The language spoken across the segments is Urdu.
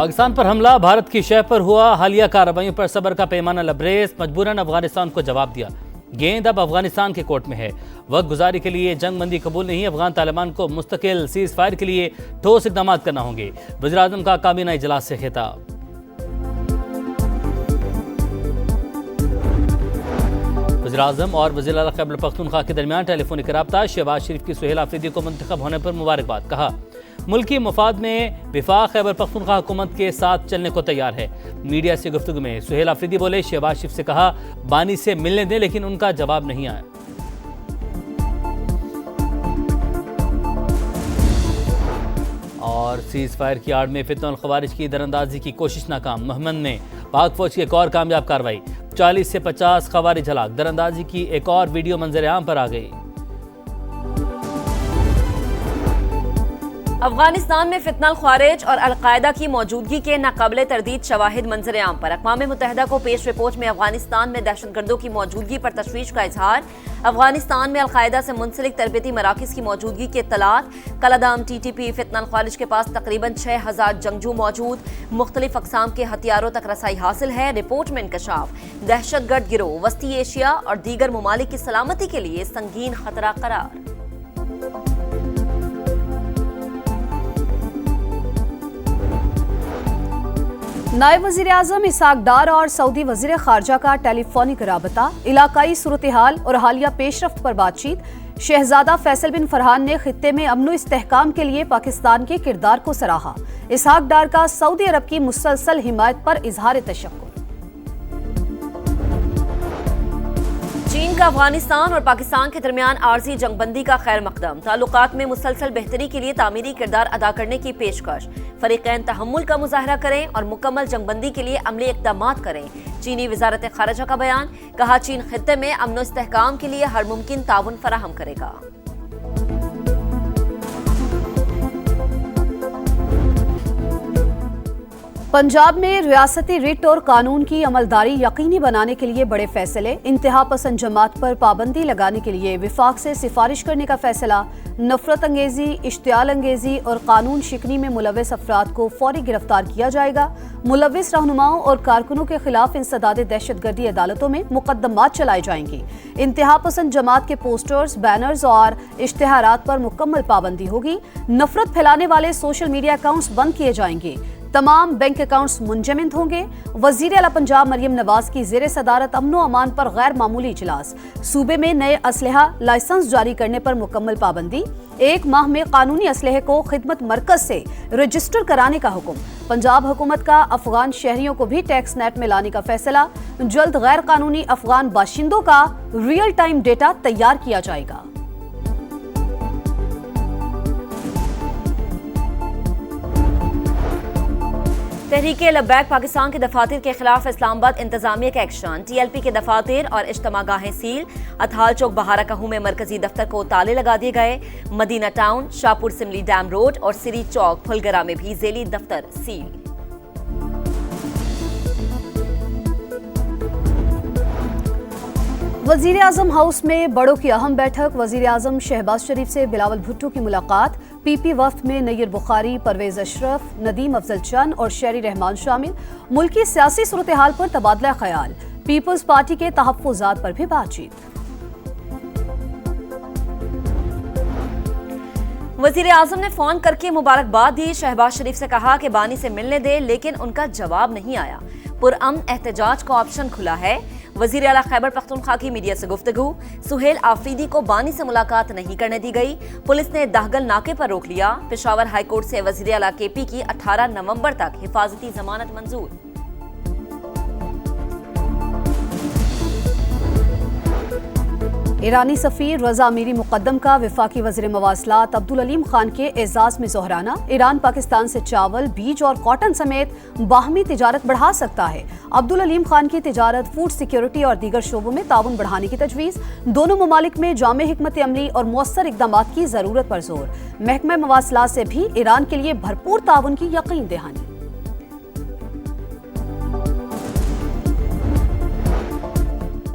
پاکستان پر حملہ، بھارت کی شہ پر ہوا، حالیہ کارروائیوں پر صبر کا پیمانہ لبریز، مجبوراً افغانستان کو جواب دیا۔ گیند اب افغانستان کے کورٹ میں ہے۔ وقت گزاری کے لیے جنگ بندی قبول نہیں، افغان طالبان کو مستقل سیز فائر کے لیے ٹھوس اقدامات کرنا ہوں گے۔ وزیراعظم کا کابینہ اجلاس سے خطاب۔ وزیراعظم اور وزیر اعلیٰ خیبر پختونخوا کے درمیان ٹیلی فونک رابطہ، شہباز شریف کی سہیل آفریدی کو منتخب ہونے پر مبارکباد۔ کہا ملکی مفاد میں وفاق خیبر پختونخوا حکومت کے ساتھ چلنے کو تیار ہے۔ میڈیا سے گفتگو میں سہیل آفریدی بولے، شہباز شریف سے کہا بانی سے ملنے دیں، لیکن ان کا جواب نہیں آیا۔ اور سیز فائر کی آڑ میں فتنہ الخوارج کی دراندازی کی کوشش ناکام، مہمند میں پاک فوج کی ایک اور کامیاب کارروائی، 40 سے 50 خوارج ہلاک، دراندازی کی ایک اور ویڈیو منظر عام پر آ گئی۔ افغانستان میں فتنہ الخوارج اور القاعدہ کی موجودگی کے ناقابل تردید شواہد منظر عام پر۔ اقوام متحدہ کو پیش رپورٹ میں افغانستان میں دہشت گردوں کی موجودگی پر تشویش کا اظہار۔ افغانستان میں القاعدہ سے منسلک تربیتی مراکز کی موجودگی کی اطلاعات۔ کلادام ٹی ٹی پی فتنہ الخوارج کے پاس تقریباً 6000 جنگجو موجود، مختلف اقسام کے ہتھیاروں تک رسائی حاصل ہے۔ رپورٹ میں انکشاف، دہشت گرد گروہ وسطی ایشیا اور دیگر ممالک کی سلامتی کے لیے سنگین خطرہ قرار۔ نائب وزیر اعظم اسحاق ڈار اور سعودی وزیر خارجہ کا ٹیلی فونک رابطہ، علاقائی صورتحال اور حالیہ پیش رفت پر بات چیت۔ شہزادہ فیصل بن فرحان نے خطے میں امن و استحکام کے لیے پاکستان کے کردار کو سراہا۔ اسحاق ڈار کا سعودی عرب کی مسلسل حمایت پر اظہار تشکر۔ چین کا افغانستان اور پاکستان کے درمیان عارضی جنگ بندی کا خیر مقدم، تعلقات میں مسلسل بہتری کے لیے تعمیری کردار ادا کرنے کی پیشکش۔ فریقین تحمل کا مظاہرہ کریں اور مکمل جنگ بندی کے لیے عملی اقدامات کریں۔ چینی وزارت خارجہ کا بیان، کہا چین خطے میں امن و استحکام کے لیے ہر ممکن تعاون فراہم کرے گا۔ پنجاب میں ریاستی ریٹ اور قانون کی عملداری یقینی بنانے کے لیے بڑے فیصلے، انتہا پسند جماعت پر پابندی لگانے کے لیے وفاق سے سفارش کرنے کا فیصلہ۔ نفرت انگیزی، اشتعال انگیزی اور قانون شکنی میں ملوث افراد کو فوری گرفتار کیا جائے گا۔ ملوث رہنماؤں اور کارکنوں کے خلاف انسداد دہشت گردی عدالتوں میں مقدمات چلائے جائیں گے۔ انتہا پسند جماعت کے پوسٹرز، بینرز اور اشتہارات پر مکمل پابندی ہوگی۔ نفرت پھیلانے والے سوشل میڈیا اکاؤنٹس بند کیے جائیں گے۔ تمام بینک اکاؤنٹس منجمد ہوں گے۔ وزیر اعلیٰ پنجاب مریم نواز کی زیر صدارت امن و امان پر غیر معمولی اجلاس۔ صوبے میں نئے اسلحہ لائسنس جاری کرنے پر مکمل پابندی۔ 1 ماہ میں قانونی اسلحے کو خدمت مرکز سے رجسٹر کرانے کا حکم۔ پنجاب حکومت کا افغان شہریوں کو بھی ٹیکس نیٹ میں لانے کا فیصلہ۔ جلد غیر قانونی افغان باشندوں کا ریئل ٹائم ڈیٹا تیار کیا جائے گا۔ تحریک لبیک پاکستان کے دفاتر کے خلاف اسلام آباد انتظامیہ کا ایکشن، ٹی ایل پی کے دفاتر اور اجتماع گاہیں سیل۔ اتھال چوک بہارا کہوں میں مرکزی دفتر کو تالے لگا دیے گئے۔ مدینہ ٹاؤن، شاہپور سملی ڈیم روڈ اور سری چوک پھلگرا میں بھی ذیلی دفتر سیل۔ وزیر اعظم ہاؤس میں بڑوں کی اہم بیٹھک، وزیر اعظم شہباز شریف سے بلاول بھٹو کی ملاقات۔ پی پی وفد میں نیر بخاری، پرویز اشرف، ندیم افضل چند اور شہری رحمان شامل۔ ملکی سیاسی صورتحال پر تبادلہ خیال، پیپلز پارٹی کے تحفظات پر بھی بات چیت۔ وزیر اعظم نے فون کر کے مبارکباد دی، شہباز شریف سے کہا کہ بانی سے ملنے دے، لیکن ان کا جواب نہیں آیا۔ پرامن احتجاج کا آپشن کھلا ہے۔ وزیر اعلیٰ خیبر پختونخوا کی میڈیا سے گفتگو، سہیل آفریدی کو بانی سے ملاقات نہیں کرنے دی گئی، پولیس نے دہگل ناکے پر روک لیا۔ پشاور ہائی کورٹ سے وزیر اعلیٰ کے پی کی 18 نومبر تک حفاظتی ضمانت منظور۔ ایرانی سفیر رضا امیری مقدم کا وفاقی وزیر مواصلات عبدالعلیم خان کے اعزاز میں ظہرانہ۔ ایران پاکستان سے چاول، بیج اور کاٹن سمیت باہمی تجارت بڑھا سکتا ہے۔ عبدالعلیم خان کی تجارت، فوڈ سیکیورٹی اور دیگر شعبوں میں تعاون بڑھانے کی تجویز۔ دونوں ممالک میں جامع حکمت عملی اور مؤثر اقدامات کی ضرورت پر زور۔ محکمہ مواصلات سے بھی ایران کے لیے بھرپور تعاون کی یقین دہانی۔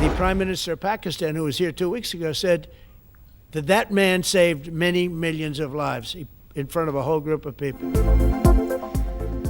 The Prime Minister of Pakistan, who was here 2 weeks ago, said that man saved many millions of lives in front of a whole group of people.